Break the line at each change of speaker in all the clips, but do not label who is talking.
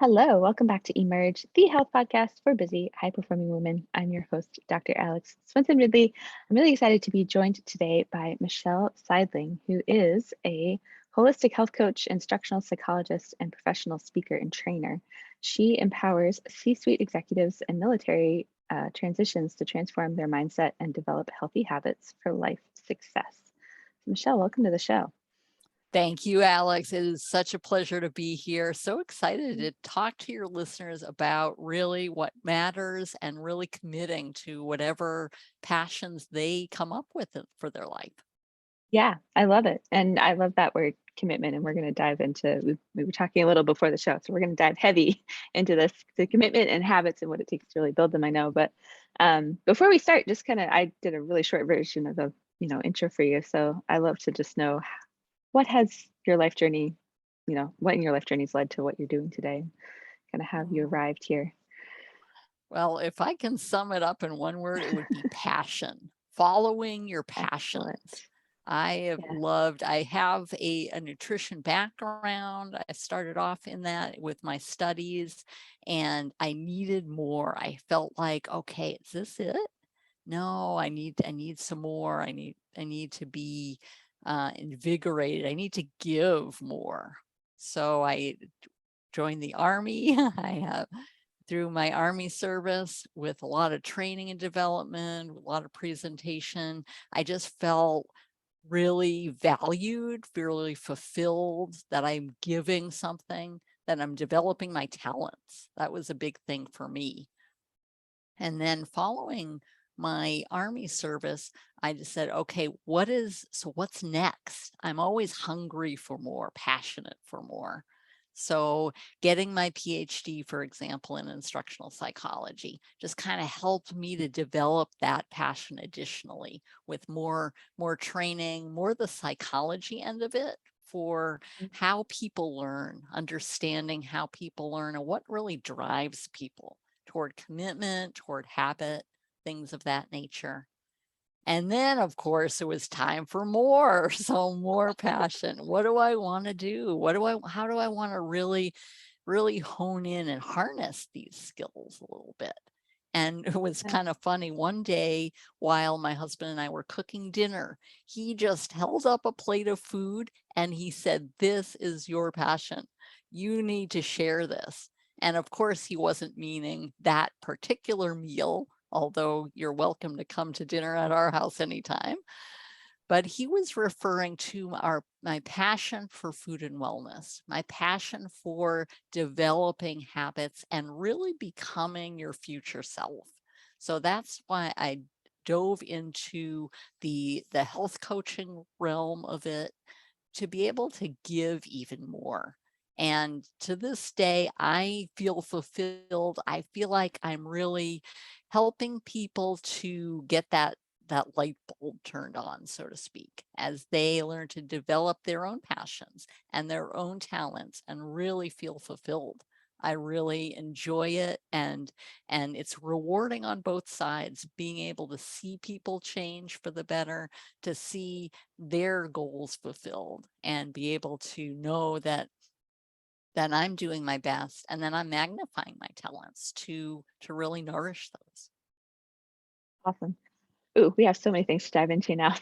Hello, welcome back to Emerge, the health podcast for busy, high performing women. I'm your host, Dr. Alex Swenson Ridley. I'm really excited to be joined today by Michelle Seidling, who is a holistic health coach, instructional psychologist, and professional speaker and trainer. She empowers C suite executives and military transitions to transform their mindset and develop healthy habits for life success. So Michelle, welcome to the show.
Thank you, Alex. It is such a pleasure to be here. So excited to talk to your listeners about really what matters and really committing to whatever passions they come up with for their life.
Yeah, I love it. And I love that word commitment. And we're going to dive into, we were talking a little before the show. So we're going to dive heavy into this, the commitment and habits and what it takes to really build them, I know. But before we start, just kind of, I did a really short version of a, intro for you. So I love to just know what has your life journey, what in your life journey has led to what you're doing today, kind of how you arrived here.
Well, if I can sum it up in one word, it would be passion, following your passions.
Excellent.
I have a nutrition background. I started off in that with my studies and I needed more. I felt like, okay, is this it? No, I need some more. I need to be invigorated. I need to give more. So I joined the Army. I have through my Army service with a lot of training and development, a lot of presentation. I just felt really valued, really fulfilled that I'm giving something, that I'm developing my talents. That was a big thing for me. And then following my Army service, I just said, okay, what's next? I'm always hungry for more, passionate for more. So getting my PhD, for example, in instructional psychology just kind of helped me to develop that passion additionally with more training, more the psychology end of it for how people learn, understanding how people learn and what really drives people toward commitment, toward habit, things of that nature. And then, of course, it was time for more. So more passion. What do I want to do? How do I want to really, really hone in and harness these skills a little bit? And it was kind of funny. One day, while my husband and I were cooking dinner, he just held up a plate of food and he said, "This is your passion. You need to share this." And of course, he wasn't meaning that particular meal, although you're welcome to come to dinner at our house anytime. But he was referring to my passion for food and wellness, my passion for developing habits and really becoming your future self. So that's why I dove into the health coaching realm of it to be able to give even more. And to this day, I feel fulfilled. I feel like I'm really helping people to get that light bulb turned on, so to speak, as they learn to develop their own passions and their own talents and really feel fulfilled. I really enjoy it and it's rewarding on both sides, being able to see people change for the better, to see their goals fulfilled and be able to know that I'm doing my best and then I'm magnifying my talents to really nourish those.
Awesome. Ooh, we have so many things to dive into now.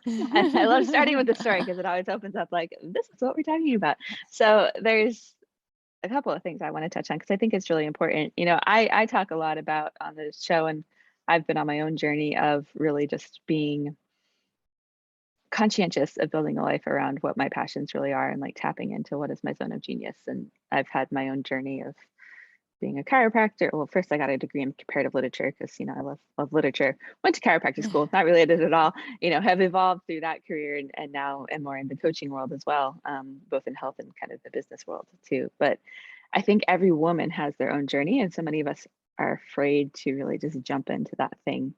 And I love starting with the story because it always opens up like, this is what we're talking about. So there's a couple of things I want to touch on because I think it's really important. I talk a lot about on this show, and I've been on my own journey of really just being conscientious of building a life around what my passions really are and like tapping into what is my zone of genius. And I've had my own journey of being a chiropractor. Well, first I got a degree in comparative literature because I love literature. Went to chiropractic school, not related at all. Have evolved through that career and now am more in the coaching world as well, both in health and kind of the business world too. But I think every woman has their own journey, and so many of us are afraid to really just jump into that thing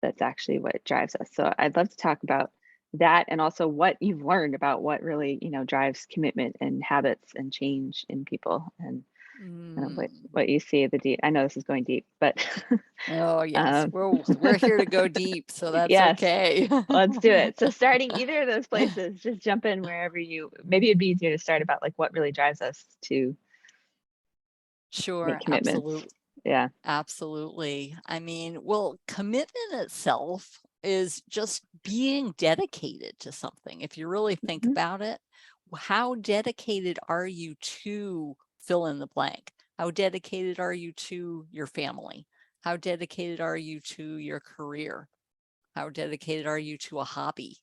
that's actually what drives us. So I'd love to talk about that and also what you've learned about what really drives commitment and habits and change in people and kind of what you see the deep. I know this is going deep, but
Oh yes, we're here to go deep, so that's
yes,
okay.
let's do it. So starting either of those places, just jump in wherever maybe it'd be easier to start about like what really drives us to
Sure,
make commitments.
absolutely.
Yeah.
Absolutely. I mean, well, commitment itself is just being dedicated to something. If you really think
Mhm.
about it, how dedicated are you to fill in the blank? How dedicated are you to your family? How dedicated are you to your career? How dedicated are you to a hobby?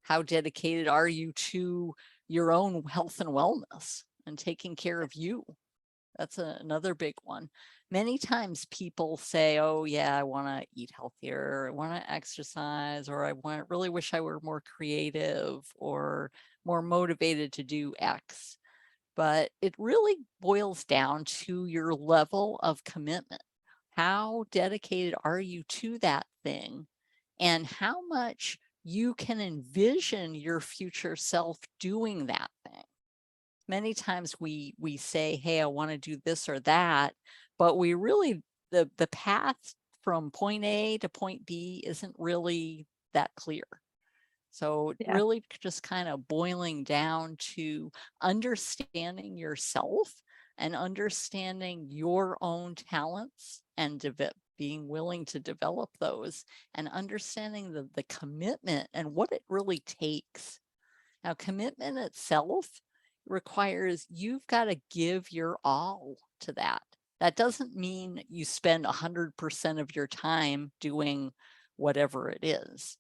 How dedicated are you to your own health and wellness and taking care of you? That's another big one. Many times people say, oh yeah, I want to eat healthier, I want to exercise, or I really wish I were more creative or more motivated to do X. But it really boils down to your level of commitment. How dedicated are you to that thing? And how much you can envision your future self doing that thing. Many times we say, hey, I want to do this or that, but we really, the path from point A to point B isn't really that clear. So
Yeah.
really just kind of boiling down to understanding yourself and understanding your own talents and being willing to develop those, and understanding the commitment and what it really takes. Now, commitment itself requires you've got to give your all to that. That doesn't mean you spend 100% of your time doing whatever it is.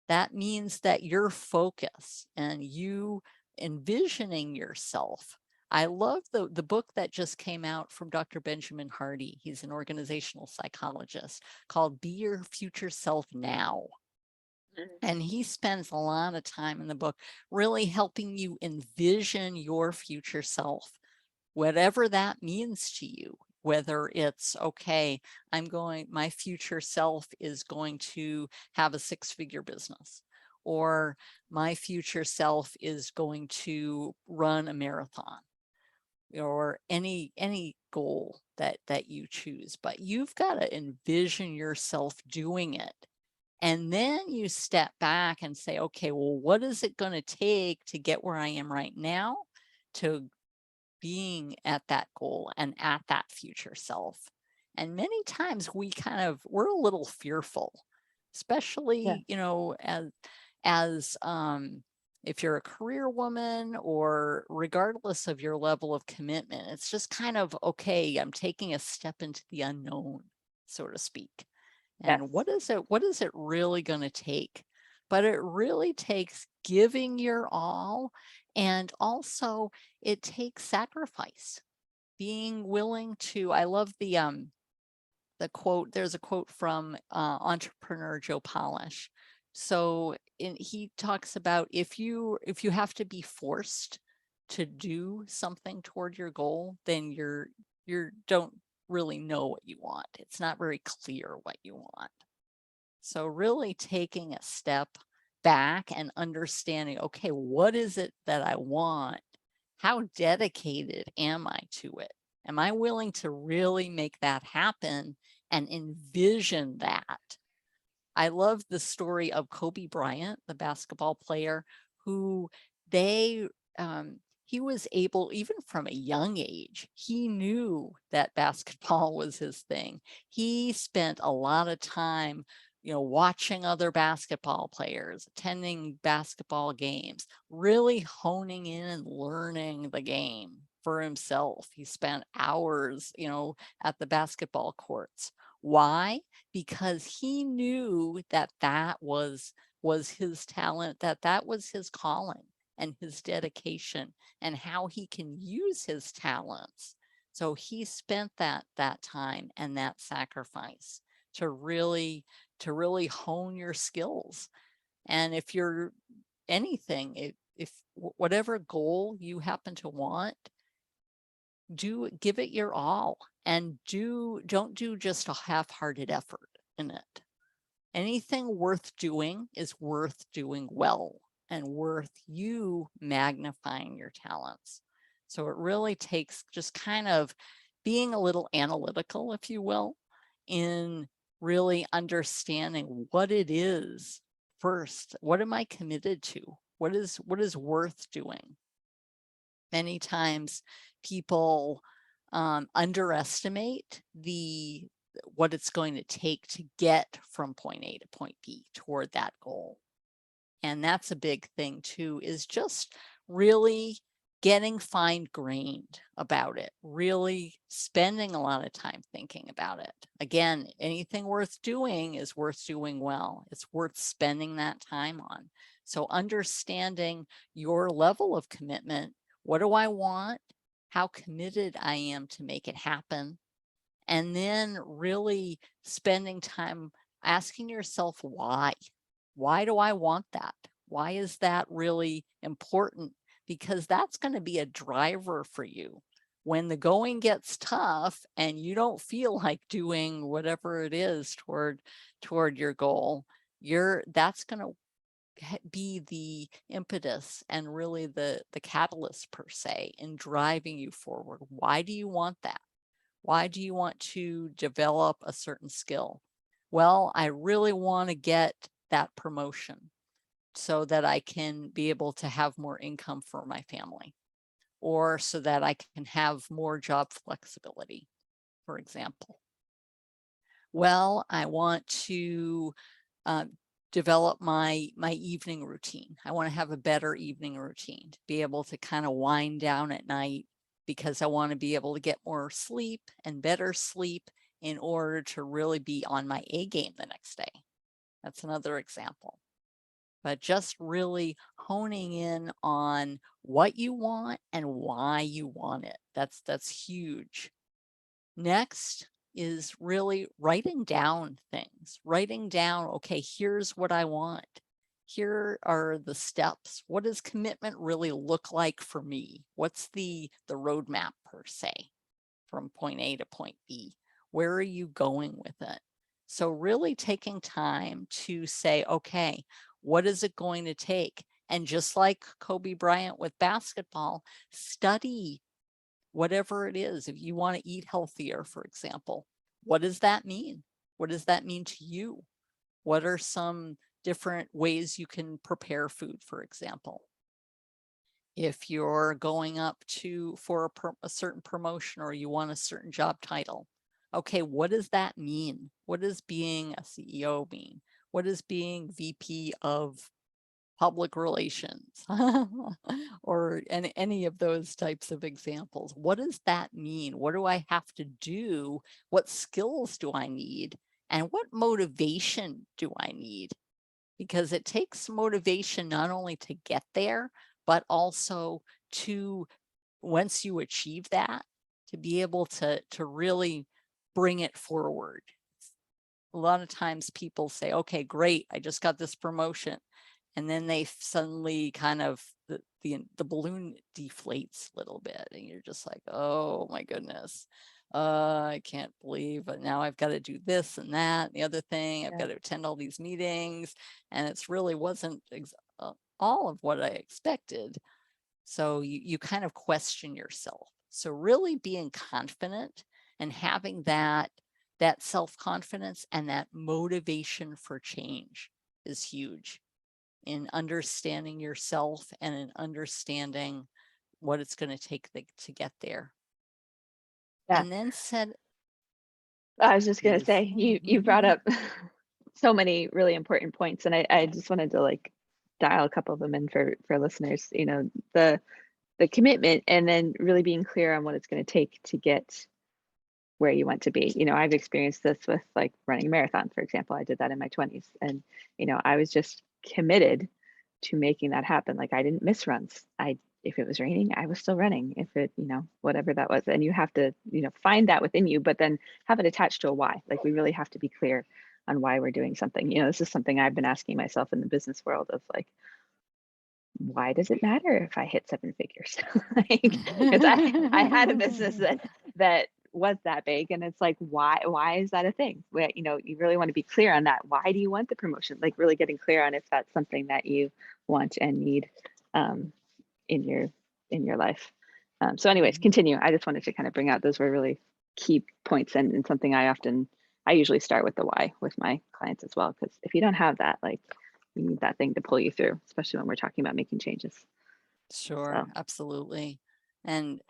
That means that your focus and you envisioning yourself. I love the book that just came out from Dr. Benjamin Hardy. He's an organizational psychologist, called Be Your Future Self Now.
Mhm.
And he spends a lot of time in the book really helping you envision your future self, whatever that means to you. Whether it's, okay, my future self is going to have a 6-figure business, or my future self is going to run a marathon, or any goal that you choose. But you've got to envision yourself doing it, and then you step back and say, okay, well, what is it going to take to get where I am right now to being at that goal and at that future self? And many times we're a little fearful,
Yeah.
especially, as if you're a career woman, or regardless of your level of commitment, it's just kind of, okay, I'm taking a step into the unknown, so to speak. And
Yes.
what is it really going to take? But it really takes giving your all. And also it takes sacrifice, being willing to, I love the quote, there's a quote from entrepreneur Joe Polish. So he talks about, if you have to be forced to do something toward your goal, then you don't really know what you want. It's not very clear what you want. So really taking a step back and understanding, okay, what is it that I want? How dedicated am I to it? Am I willing to really make that happen and envision that? I love the story of Kobe Bryant, the basketball player, who they he was able, even from a young age, he knew that basketball was his thing. He spent a lot of time, watching other basketball players, attending basketball games, really honing in and learning the game for himself. He spent hours, at the basketball courts. Why? Because he knew that that was his talent, that was his calling and his dedication, and how he can use his talents. So he spent that time and that sacrifice to really hone your skills. And if you're anything, if whatever goal you happen to want, give it your all, and don't do just a half-hearted effort in it. Anything worth doing is worth doing well, and worth you magnifying your talents. So it really takes just kind of being a little analytical, if you will, in really understanding what it is first. What am I committed to? What is worth doing? Many times people underestimate what it's going to take to get from point A to point B toward that goal. And that's a big thing too, is just really getting fine-grained about it, really spending a lot of time thinking about it. Again, anything worth doing is worth doing well. It's worth spending that time on. So understanding your level of commitment, what do I want? How committed I am to make it happen. And then really spending time asking yourself why. Why do I want that? Why is that really important? Because that's going to be a driver for you. When the going gets tough and you don't feel like doing whatever it is toward your goal, that's going to be the impetus and really the catalyst per se in driving you forward. Why do you want that? Why do you want to develop a certain skill? Well, I really want to get that promotion so that I can be able to have more income for my family, or so that I can have more job flexibility, for example. Well, I want to develop my evening routine. I want to have a better evening routine, to be able to kind of wind down at night, because I want to be able to get more sleep and better sleep in order to really be on my A game the next day. That's another example. But just really honing in on what you want and why you want it. That's huge. Next is really writing down things, writing down, okay, here's what I want. Here are the steps. What does commitment really look like for me? What's the roadmap per se from point A to point B? Where are you going with it? So really taking time to say, okay, what is it going to take? And just like Kobe Bryant with basketball, study whatever it is. If you want to eat healthier, for example, what does that mean? What does that mean to you? What are some different ways you can prepare food, for example? If you're going up for a certain promotion, or you want a certain job title, okay, what does that mean? What does being a CEO mean? What does being VP of public relations or any of those types of examples? What does that mean? What do I have to do? What skills do I need? And what motivation do I need? Because it takes motivation not only to get there, but also to, once you achieve that, to be able to really bring it forward. A lot of times people say, okay, great, I just got this promotion. And then they suddenly kind of, the balloon deflates a little bit, and you're just like, oh my goodness, I can't believe, but now I've got to do this and that and the other thing. I've got to attend all these meetings, and it's really wasn't all of what I expected. So you kind of question yourself. So really being confident and having that self-confidence and that motivation for change is huge in understanding yourself and in understanding what it's going to take to get there.
Yeah.
And then said,
I was just gonna
please.
say, you brought up so many really important points, and I just wanted to like dial a couple of them in for listeners. You know, the commitment, and then really being clear on what it's going to take to get where you want to be. You know, I've experienced this with like running a marathon, for example. I did that in my 20s, and you know, I was just committed to making that happen. Like I didn't miss runs. If it was raining, I was still running. If it, you know, whatever that was. And you have to, you know, find that within you, but then have it attached to a why. Like we really have to be clear on why we're doing something. You know, this is something I've been asking myself in the business world of like, why does it matter if I hit seven figures? Like, because I had a business that was that big, and it's like, why is that a thing? Where, you know, you really want to be clear on that. Why do you want the promotion? Like really getting clear on if that's something that you want and need in your life. So anyways, continue. I just wanted to kind of bring out, those were really key points, and something I usually start with the why with my clients as well, because if you don't have that, like you need that thing to pull you through, especially when we're talking about making changes.
Sure,
So
absolutely. And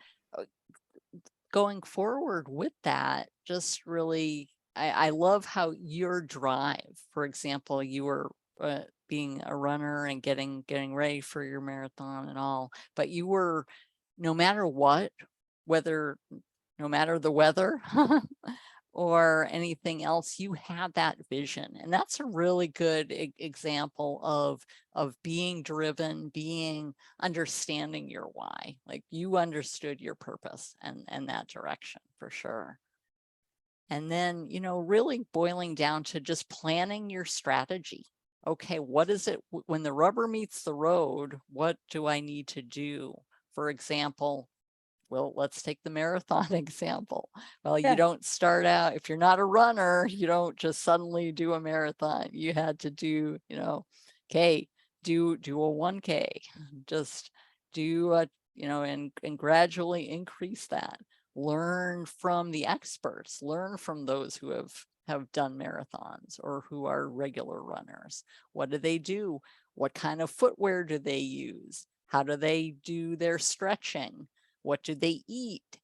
going forward with that, just really, I love how your drive, for example, you were being a runner and getting ready for your marathon and all, but you were, no matter what, whether, no matter the weather or anything else, you had that vision. And that's a really good example of being driven, being understanding your why. Like you understood your purpose and that direction for sure. And then, you know, really boiling down to just planning your strategy. Okay, what is it when the rubber meets the road? What do I need to do? For example, well, let's take the marathon example. Well, you
Yeah.
don't start out, if you're not a runner, you don't just suddenly do a marathon. You had to do, you know, okay, do a 1K, just do a, you know, and gradually increase that. Learn from the experts, learn from those who have done marathons or who are regular runners. What do they do? What kind of footwear do they use? How do they do their stretching? What do they eat?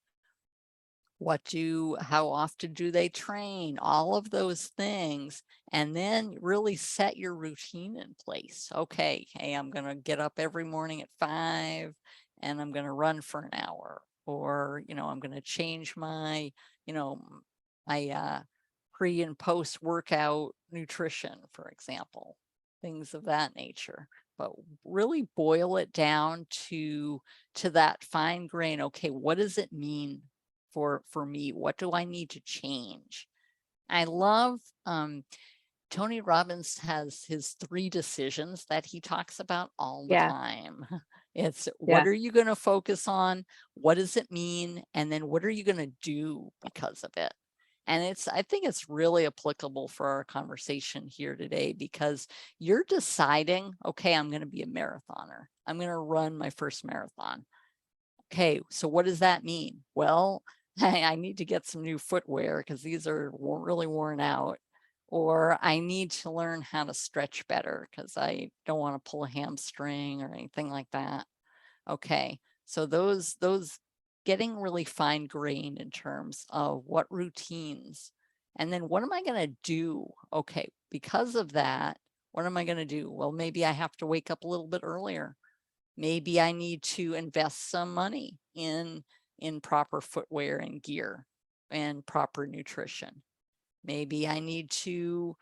How often do they train? All of those things. And then really set your routine in place. Okay, hey, I'm going to get up every morning at 5 and I'm going to run for an hour. Or, you know, I'm going to change my, you know, my pre and post workout nutrition, for example, things of that nature. But really boil it down to that fine grain. Okay, what does it mean for me? What do I need to change? I love Tony Robbins has his 3 decisions that he talks about all the
Yeah.
time. It's what
Yeah.
are you going to focus on? What does it mean? And then what are you going to do because of it? And I think it's really applicable for our conversation here today because you're deciding, okay, I'm going to be a marathoner. I'm going to run my first marathon. Okay, so what does that mean? Well, I need to get some new footwear because these are really worn out. Or I need to learn how to stretch better because I don't want to pull a hamstring or anything like that. Okay, so those getting really fine grained in terms of what routines, and then what am I going to do? Okay, because of that, what am I going to do? Well, maybe I have to wake up a little bit earlier. Maybe I need to invest some money in proper footwear and gear and proper nutrition. Maybe I need to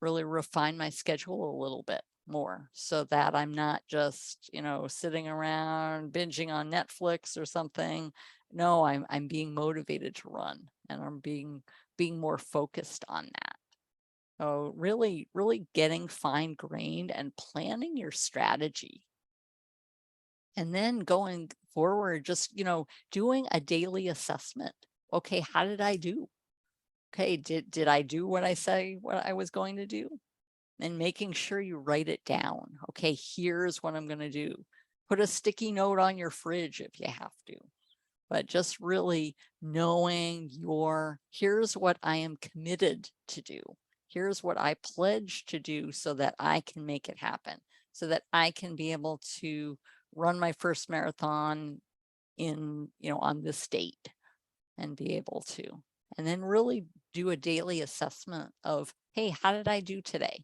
really refine my schedule a little bit more so that I'm not just, you know, sitting around binging on Netflix or something. No, I'm being motivated to run and I'm being more focused on that. So really getting fine grained and planning your strategy. And then going forward, just, you know, doing a daily assessment. Okay, how did I do? Okay, did I do what I say what I was going to do? And making sure you write it down. Okay, here's what I'm going to do. Put a sticky note on your fridge if you have to. But just really knowing here's what I am committed to do. Here's what I pledge to do so that I can make it happen, so that I can be able to run my first marathon in, you know, on this date and be able to. And then really do a daily assessment of, hey, how did I do today?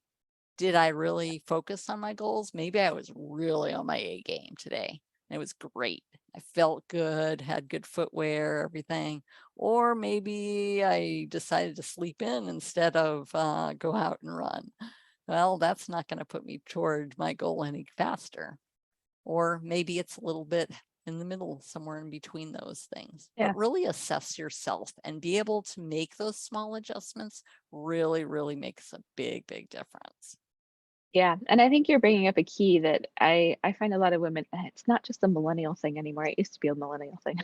Did I really focus on my goals? Maybe I was really on my A game today. It was great. I felt good, had good footwear, everything. Or maybe I decided to sleep in instead of go out and run. Well, that's not going to put me toward my goal any faster. Or maybe it's a little bit in the middle, somewhere in between those things.
Yeah.
But really assess yourself and be able to make those small adjustments really makes a big difference.
Yeah, and I think you're bringing up a key that I find a lot of women, and it's not just a millennial thing anymore. It used to be a millennial thing.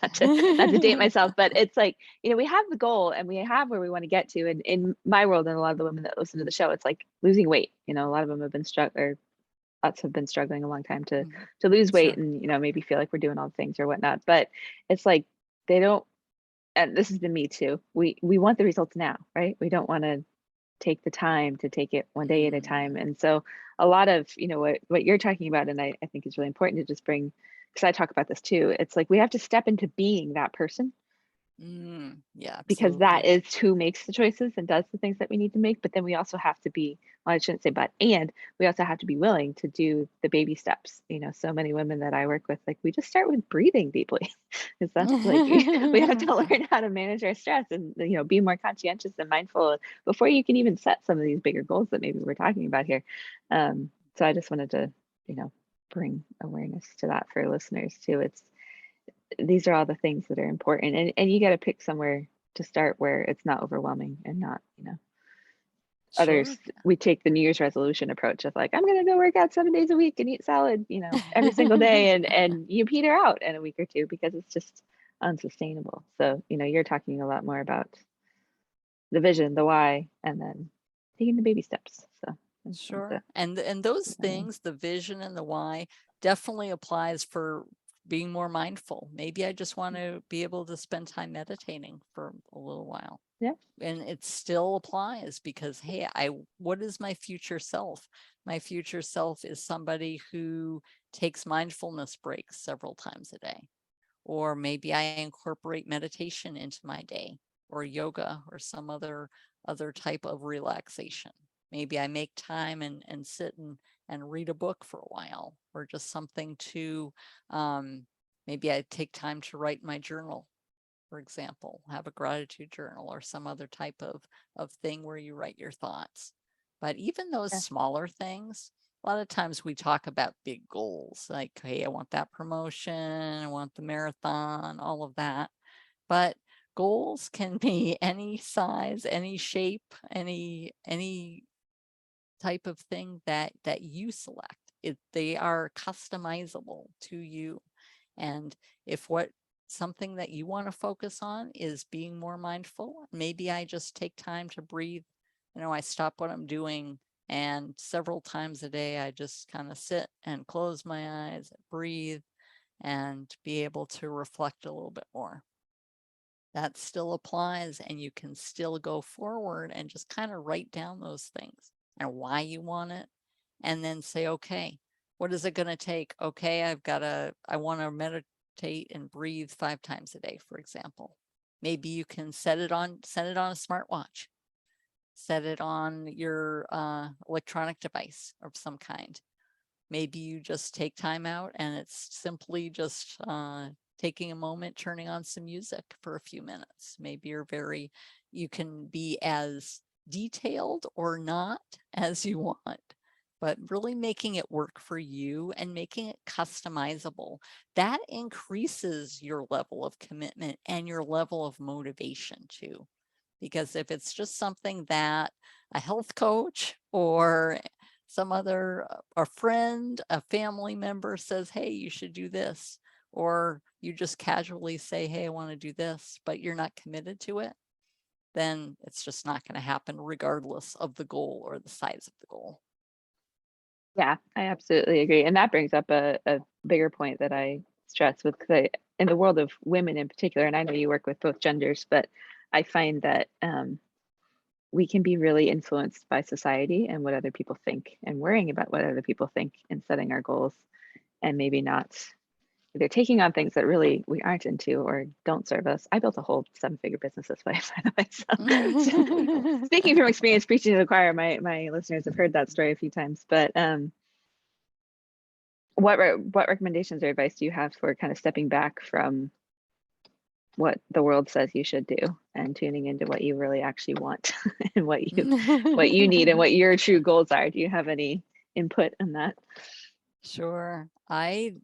Not to date myself, but it's like, you know, we have the goal and we have where we want to get to. And in my world, and a lot of the women that listen to the show, it's like losing weight. You know, a lot of them have been or lots have been struggling a long time to lose weight,
Sure.
and you know, maybe feel like we're doing all the things or whatnot. But it's like they don't, and this has been me too. We want the results now, right? We don't want to take the time to take it one day at a time. And so a lot of, you know, what you're talking about, and I think is really important to just bring because I talk about this too. It's like we have to step into being that person,
Yeah,
because that
absolutely.
is who makes the choices and does the things that we need to make. But then we also have to be, well, I shouldn't say but, and we also have to be willing to do the baby steps. So many women that I work with, like, we just start with breathing deeply, because that's like, we have to learn how to manage our stress and, be more conscientious and mindful before you can even set some of these bigger goals that maybe we're talking about here. So I just wanted to, you know, bring awareness to that for listeners too. These are all the things that are important, and you got to pick somewhere to start where it's not overwhelming and not, others.
Sure.
We take the New Year's resolution approach of like, I'm going to go work out 7 days a week and eat salad, every single day, and you peter out in a week or two because it's just unsustainable. So, you're talking a lot more about the vision, the why, and then taking the baby steps. So I just wanted
Sure.
to
And those
bring that in.
things, the vision and the why, definitely applies for being more mindful. Maybe I just want to be able to spend time meditating for a little while.
Yeah.
And it still applies because, hey, what is my future self? My future self is somebody who takes mindfulness breaks several times a day. Or maybe I incorporate meditation into my day, or yoga, or some other type of relaxation. Maybe I make time and sit and read a book for a while, or just something to, maybe I take time to write my journal, for example, have a gratitude journal or some other type of thing where you write your thoughts. But even those
Yeah.
smaller things, a lot of times we talk about big goals like, hey, I want that promotion, I want the marathon, all of that. But goals can be any size, any shape, any type of thing that you select. They are customizable to you. And if what something that you want to focus on is being more mindful, maybe I just take time to breathe. I stop what I'm doing, and several times a day I just kind of sit and close my eyes, breathe, and be able to reflect a little bit more. That still applies, and you can still go forward and just kind of write down those things and why you want it, and then say, okay, what is it going to take? Okay, I want to meditate and breathe 5 times a day, for example. Maybe you can set it on a smartwatch, set it on your electronic device of some kind. Maybe you just take time out and it's simply just taking a moment, turning on some music for a few minutes. Maybe you can be as detailed or not as you want, but really making it work for you and making it customizable. That increases your level of commitment and your level of motivation too. Because if it's just something that a health coach or some other, a friend, a family member says, hey, you should do this, or you just casually say, hey, I want to do this, but you're not committed to it, then it's just not going to happen regardless of the goal or the size of the goal.
Yeah, I absolutely agree. And that brings up a bigger point that I stress with, because in the world of women in particular, and I know you work with both genders, but I find that we can be really influenced by society and what other people think, and worrying about what other people think in setting our goals, and maybe not either taking on things that really we aren't into or don't serve us. I built a whole 7-figure business this way, by the way. So speaking from experience, preaching to the choir, my listeners have heard that story a few times. But what recommendations or advice do you have for kind of stepping back from what the world says you should do and tuning into what you really actually want and what you need and what your true goals are? Do you have any input on that?
Sure. I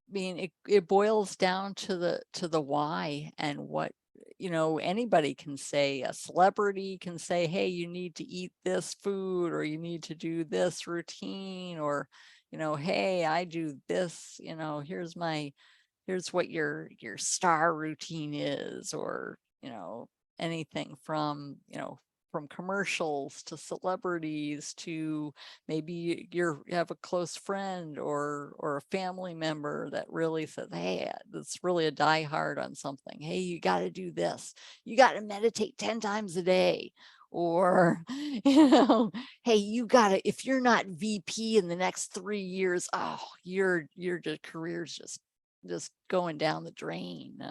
mean, it boils down to the why, and what, anybody can say. A celebrity can say, hey, you need to eat this food, or you need to do this routine, or, hey, I do this, here's what your star routine is, or, anything from commercials to celebrities to maybe you have a close friend or a family member that really says, hey, that's really a diehard on something. Hey, you got to do this. You got to meditate 10 times a day, or, you know, hey, you gotta, if you're not VP in the next 3 years, oh, your career's just going down the drain.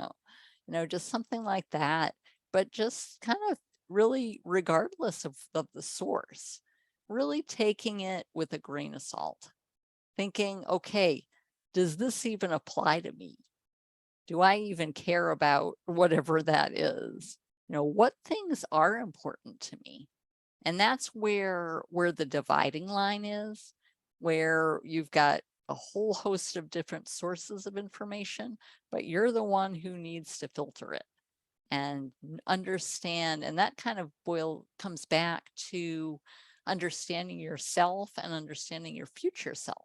No, just something like that. But just kind of really, regardless of the source, really taking it with a grain of salt, thinking, okay, does this even apply to me? Do I even care about whatever that is? What things are important to me? And that's where the dividing line is, where you've got a whole host of different sources of information, but you're the one who needs to filter it and understand. And that kind of comes back to understanding yourself and understanding your future self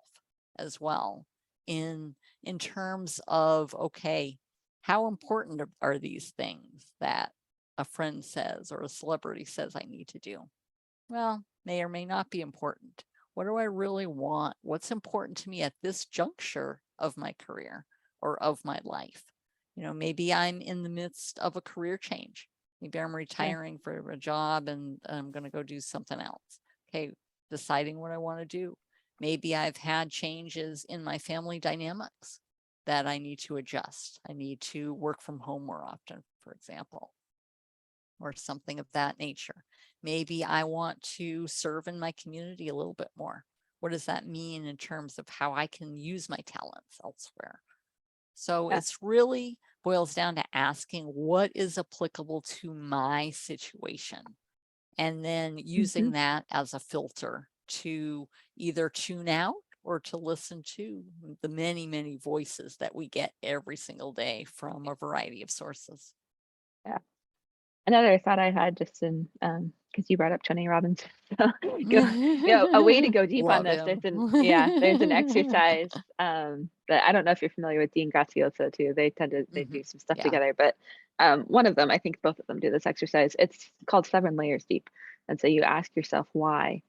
as well, in terms of, okay, how important are these things that a friend says or a celebrity says I need to do? Well, may or may not be important. What do I really want? What's important to me at this juncture of my career or of my life? Maybe I'm in the midst of a career change. Maybe I'm retiring for a job and I'm going to go do something else. Okay, deciding what I want to do. Maybe I've had changes in my family dynamics that I need to adjust. I need to work from home more often, for example, or something of that nature. Maybe I want to serve in my community a little bit more. What does that mean in terms of how I can use my talents elsewhere? So it's really boils down to asking what is applicable to my situation, and then using that as a filter to either tune out or to listen to the many, many voices that we get every single day from a variety of sources.
Yeah. Another thought I had just in, because you brought up Tony Robbins, so a way to go deep on
Love
this.
him.
There's an exercise that I don't know if you're familiar with Dean Grazioso too. They do some stuff
Yeah.
together, but one of them, I think both of them do this exercise. It's called 7 layers deep, and so you ask yourself why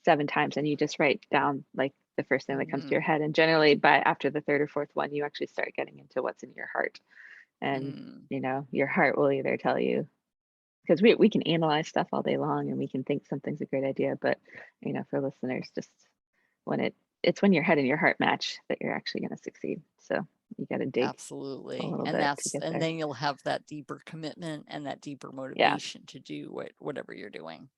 7 times, and you just write down like the first thing that comes to your head. And generally, by after the third or fourth one, you actually start getting into what's in your heart, and your heart will either tell you, because we can analyze stuff all day long and we can think something's a great idea, but for listeners, just it's when your head and your heart match that you're actually going to succeed. So you got to dig a
Absolutely.
little
And
bit to get
and
there.
then you'll have that deeper commitment and that deeper
Yeah,
motivation to do whatever you're doing.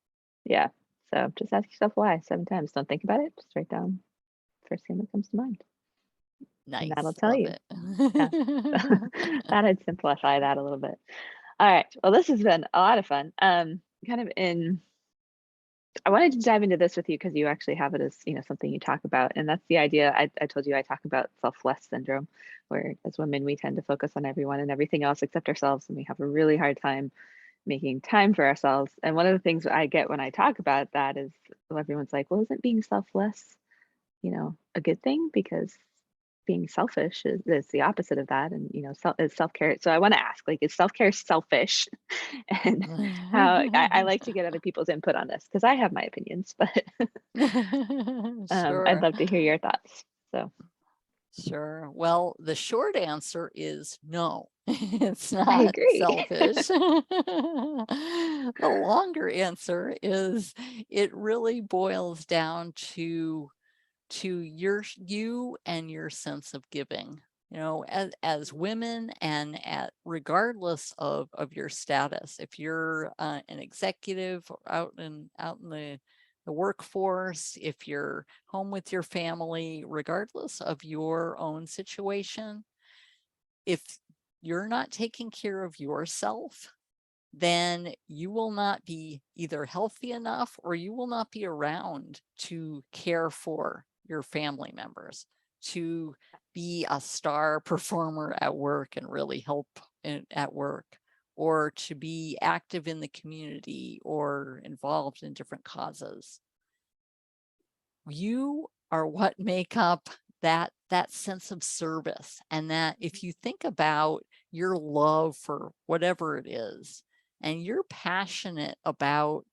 yeah. So just ask yourself why 7 times. Don't think about it. Just write down first thing that comes to mind, and that'll
Nice.
tell
Love
you.
it.
Yeah. Thought I'd simplify that a little bit. All right. Well, this has been a lot of fun. Kind of I wanted to dive into this with you because you actually have it as, something you talk about. And that's the idea. I told you I talk about selfless syndrome, where as women, we tend to focus on everyone and everything else except ourselves. And we have a really hard time making time for ourselves. And one of the things I get when I talk about that is, well, everyone's like, well, isn't being selfless, a good thing? Because being selfish is the opposite of that. And, is self-care. So I want to ask, like, is self-care selfish? And how I like to get other people's input on this because I have my opinions, but I'd
Sure.
love to hear your thoughts. So
Sure. Well, the short answer is no, it's
I
not
agree.
selfish. The longer answer is it really boils down to you and your sense of giving. As women, and regardless of your status, if you're an executive out in the workforce, if you're home with your family, regardless of your own situation, if you're not taking care of yourself, then you will not be either healthy enough or you will not be around to care for your family members, to be a star performer at work and really help at work, or to be active in the community or involved in different causes. You are what make up that sense of service, and that if you think about your love for whatever it is, and you're passionate about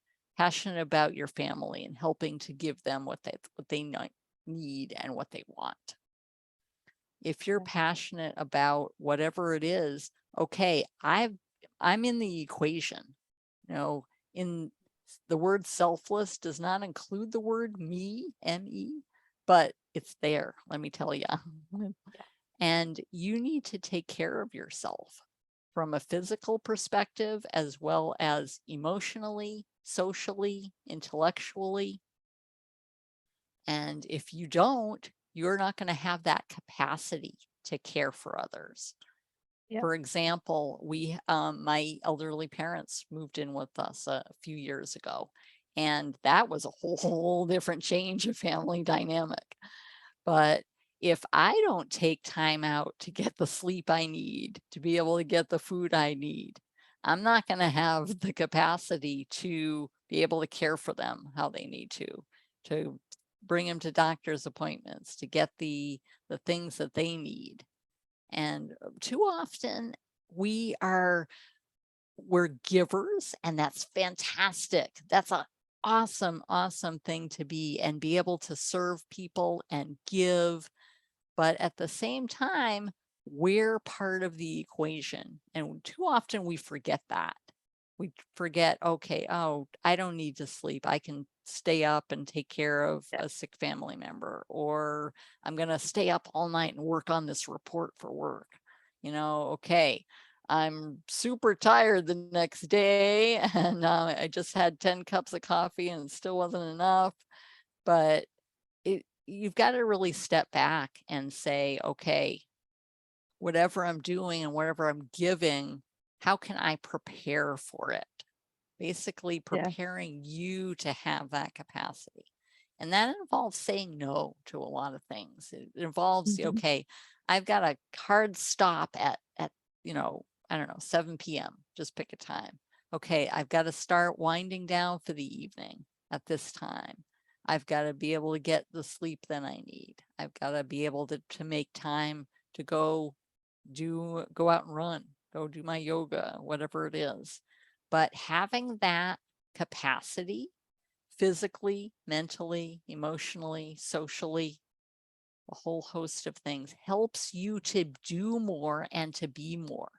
your family and helping to give them what they need and what they want. If you're passionate about whatever it is, okay, I'm in the equation, in The word selfless does not include the word me, M-E, but it's there, let me tell you. And you need to take care of yourself from a physical perspective, as well as emotionally, socially, intellectually. And if you don't, you're not going to have that capacity to care for others.
Yeah.
For example, my elderly parents moved in with us a few years ago, and that was a whole different change of family dynamic. But if I don't take time out to get the sleep I need, to be able to get the food I need, I'm not going to have the capacity to be able to care for them how they need to bring them to doctor's appointments, to get the things that they need. And too often we're givers, and that's fantastic. That's a awesome thing to be, and be able to serve people and give. But at the same time, we're part of the equation. And too often we forget that. We forget, okay, oh, I don't need to sleep. I can stay up and take care of
Yeah.
a sick family member, or I'm going to stay up all night and work on this report for work. Okay, I'm super tired the next day, and I just had 10 cups of coffee and it still wasn't enough. But you've got to really step back and say, okay, whatever I'm doing and whatever I'm giving, how can I prepare for it? Basically
Yeah.
preparing you to have that capacity. And that involves saying no to a lot of things. It involves,
Mhm.
okay, I've got a hard stop at I don't know, 7 p.m. Just pick a time. Okay, I've got to start winding down for the evening at this time. I've got to be able to get the sleep that I need. I've got to be able to make time to go out and run, go do my yoga, whatever it is. But having that capacity, physically, mentally, emotionally, socially, a whole host of things, helps you to do more and to be more.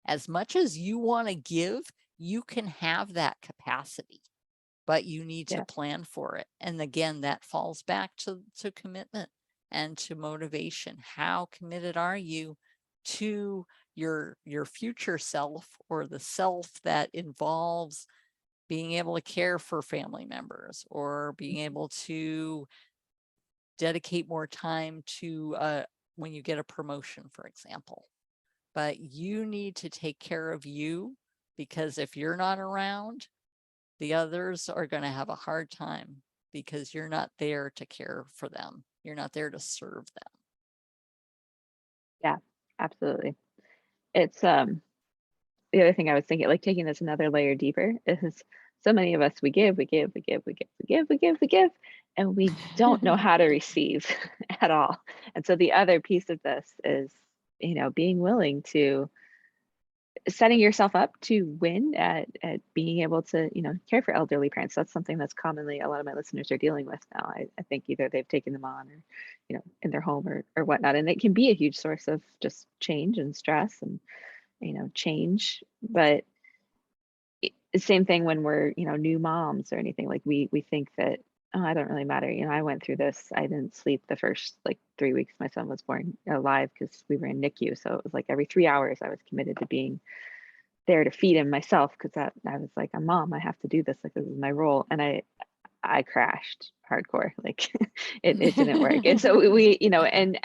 As much as you want to give, you can have that capacity, but you need to
Yeah.
plan for it. And again, that falls back to commitment and to motivation. How committed are you to your future self, or the self that involves being able to care for family members, or being
Mhm.
able to dedicate more time to when you get a promotion, for example. But you need to take care of you, because if you're not around, the others are going to have a hard time, because you're not there to care for them. You're not there to serve them.
Yeah. Absolutely. It's the other thing I was thinking, like taking this another layer deeper, is so many of us we give, and we don't know how to receive at all. And so the other piece of this is, being willing to setting yourself up to win at being able to, care for elderly parents. That's something that's commonly a lot of my listeners are dealing with now. I think either they've taken them on, or, in their home, or whatnot. And it can be a huge source of just change and stress and, change. But the same thing when we're, new moms or anything, like we think that, oh, I don't really matter. I went through this. I didn't sleep the first like 3 weeks my son was born alive, because we were in NICU. So it was like every 3 hours I was committed to being there to feed him myself, because that I was like, a mom, I have to do this. Like, this is my role. And I crashed hardcore. Like it didn't work. And so we, and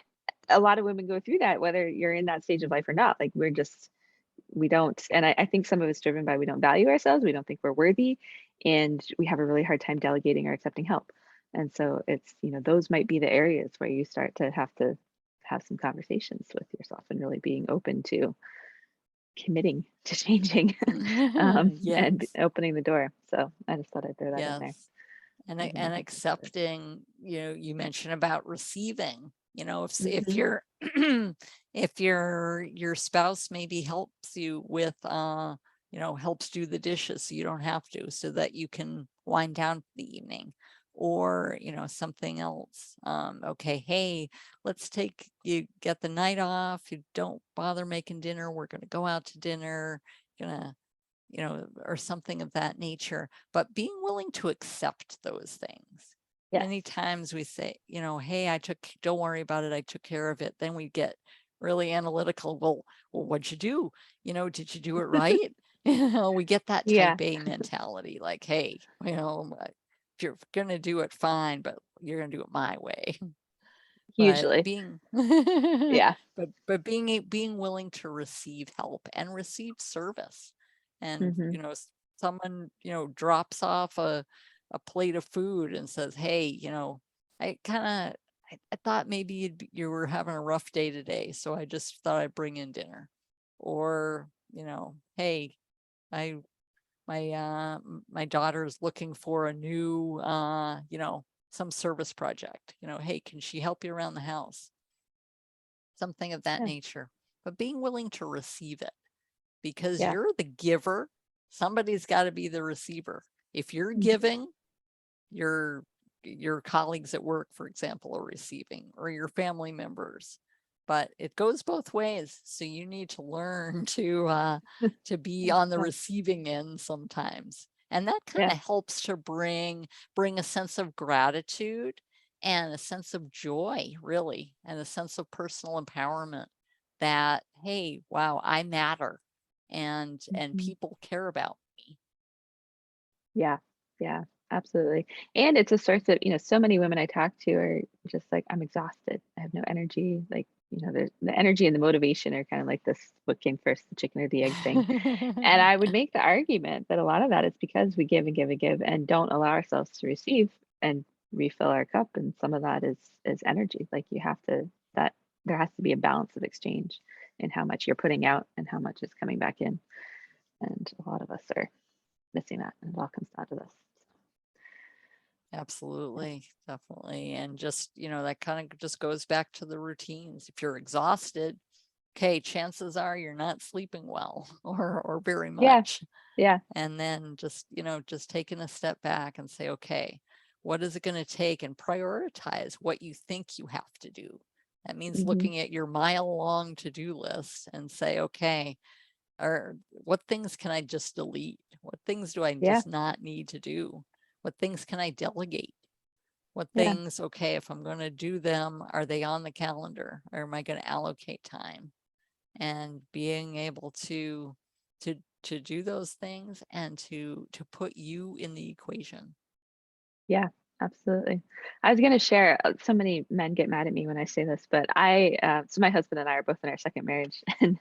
a lot of women go through that, whether you're in that stage of life or not. Like we don't, and I think some of it's driven by, we don't value ourselves, we don't think we're worthy, and we have a really hard time delegating or accepting help. And so it's, those might be the areas where you start to have some conversations with yourself, and really being open to committing to changing, and
Yes,
opening the door. So I just thought I'd throw that in there.
yes. And
As
and
another piece of it.
accepting, you mentioned about receiving, if
Mhm.
you're if your spouse maybe helps you with helps do the dishes so you don't have to, so that you can wind down for the evening, or something else. Okay, hey, you get the night off, you don't bother making dinner, we're going to go out to dinner, gonna or something of that nature, but being willing to accept those things.
Yes.
Many times we say, hey, don't worry about it, I took care of it. Then we get really analytical. Well, what'd you do? Did you do it right? We get that
Yeah.
type A mentality, like, hey, if you're gonna do it, fine, but you're gonna do it my way. But
Usually.
being
Yeah.
but being willing to receive help and receive service. And
Hmm.
someone drops off a plate of food and says, hey, I kind of I thought maybe you were having a rough day today, so I just thought I'd bring in dinner. Or hey, I my daughter's looking for a new some service project, hey, can she help you around the house? Something of that
Yeah.
nature. But being willing to receive it, because
Yeah.
you're the giver, somebody's got to be the receiver. If you're
Mhm.
giving, your colleagues at work, for example, are receiving, or your family members. But it goes both ways, so you need to learn to be on the
Yeah.
receiving end sometimes. And that kind
Yeah.
of helps to bring a sense of gratitude and a sense of joy, really, and a sense of personal empowerment, that, hey, wow, I matter, and
Mhm.
people care about me.
Yeah. Yeah. Absolutely. And it's a source of, so many women I talk to are just like, I'm exhausted. I have no energy. Like, the energy and the motivation are kind of like this, what came first, the chicken or the egg thing. And I would make the argument that a lot of that is because we give and give and give and don't allow ourselves to receive and refill our cup. And some of that is energy. Like you have to, that there has to be a balance of exchange in how much you're putting out and how much is coming back in. And a lot of us are missing that, and it all comes down to this.
Absolutely, definitely. And just, that kind of just goes back to the routines. If you're exhausted, okay, chances are you're not sleeping well, or very
Yeah,
much.
yeah.
And then just taking a step back and say, okay, what is it going to take, and prioritize what you think you have to do. That means
Hmm.
looking at your mile-long to-do list and say, okay, or what things can I just delete? What things do I
Yeah,
just not need to do? What things can I delegate? What
yeah,
things, okay, if I'm going to do them, are they on the calendar, or am I going to allocate time? And being able to to do those things, and to put you in the equation.
yeah, absolutely. I was going to share, so many men get mad at me when I say this, but so my husband and I are both in our second marriage, and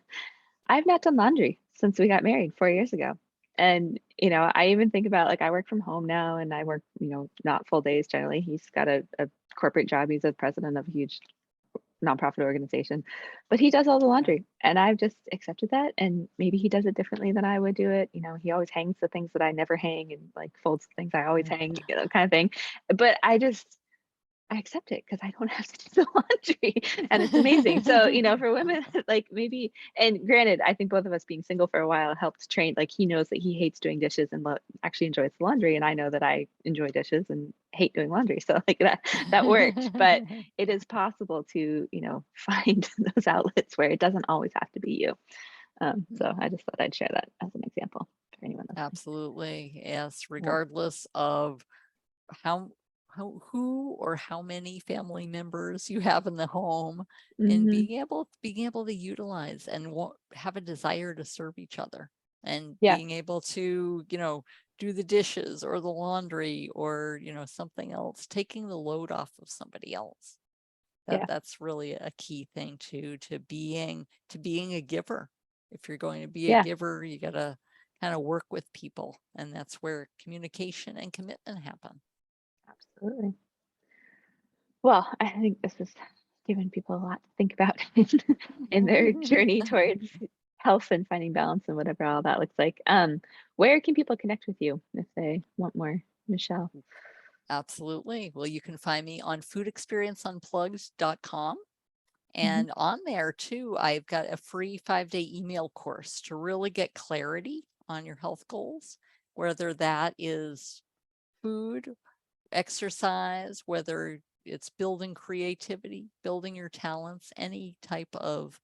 I've not done laundry since we got married 4 years ago. And, I even think about, like, I work from home now and I work, not full days generally. He's got a corporate job. He's a president of a huge nonprofit organization, but he does all the
Okay.
laundry and I've just accepted that. And maybe he does it differently than I would do it. He always hangs the things that I never hang and like folds the things I always hang, kind of thing. But I accept it because I don't have to do the laundry and it's amazing. So, for women, like maybe, and granted, I think both of us being single for a while helped train, like he knows that he hates doing dishes and actually enjoys the laundry. And I know that I enjoy dishes and hate doing laundry. So like that worked, but it is possible to, find those outlets where it doesn't always have to be you. So I just thought I'd share that as an example for anyone listening.
Absolutely, yes,
Yeah.
regardless of how who or how many family members you have in the home, and
Hmm.
being able to utilize and have a desire to serve each other, and
Yeah.
being able to do the dishes or the laundry, or something else, taking the load off of somebody else.
Yeah.
That's really a key thing to being a giver. If you're going to be a
Yeah.
giver, you got to kind of work with people, and that's where communication and commitment happen.
Absolutely. Well, I think this has given people a lot to think about in their journey towards health and finding balance and whatever all that looks like. Where can people connect with you if they want more, Michelle?
Absolutely. Well, you can find me on foodexperienceunplugged.com.
Hmm.
And on there too, I've got a free 5-day email course to really get clarity on your health goals, whether that is food, exercise, whether it's building creativity, building your talents, any type of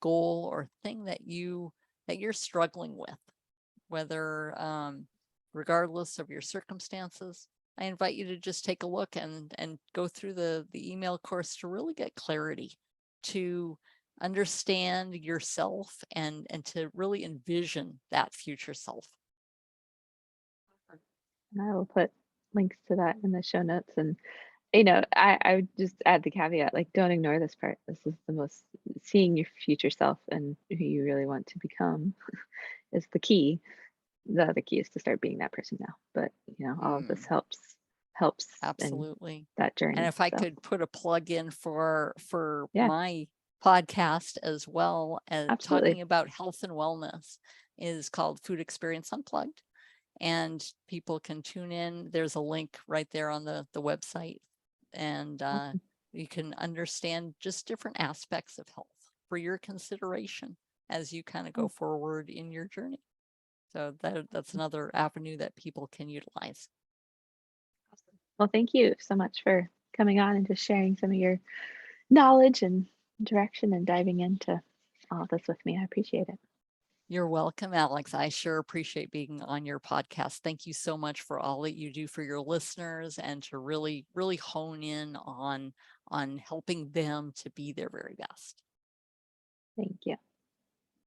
goal or thing that you're struggling with whether regardless of your circumstances, I invite you to just take a look and go through the email course to really get clarity, to understand yourself and to really envision that future self.
And I will put links to that in the show notes. And I would just add the caveat, like, don't ignore this part. This is the most, seeing your future self and who you really want to become is the key. The other key is to start being that person now. But all of this helps in
Absolutely.
that
And
journey.
if I
So
could put a plug in for
yeah,
my podcast as well, as
absolutely.
talking about health and wellness, is called Food Experience Unplugged, and people can tune in. There's a link right there on the website, and
Awesome.
you can understand just different aspects of health for your consideration as you kind of go
Oh,
forward in your journey. So that's
awesome.
another avenue that people can utilize.
Awesome. Well, thank you so much for coming on and just sharing some of your knowledge and direction and diving into all of this with me. I appreciate it.
You're welcome, Alex. I sure appreciate being on your podcast. Thank you so much for all that you do for your listeners and to really, really hone in on helping them to be their very best.
Thank you.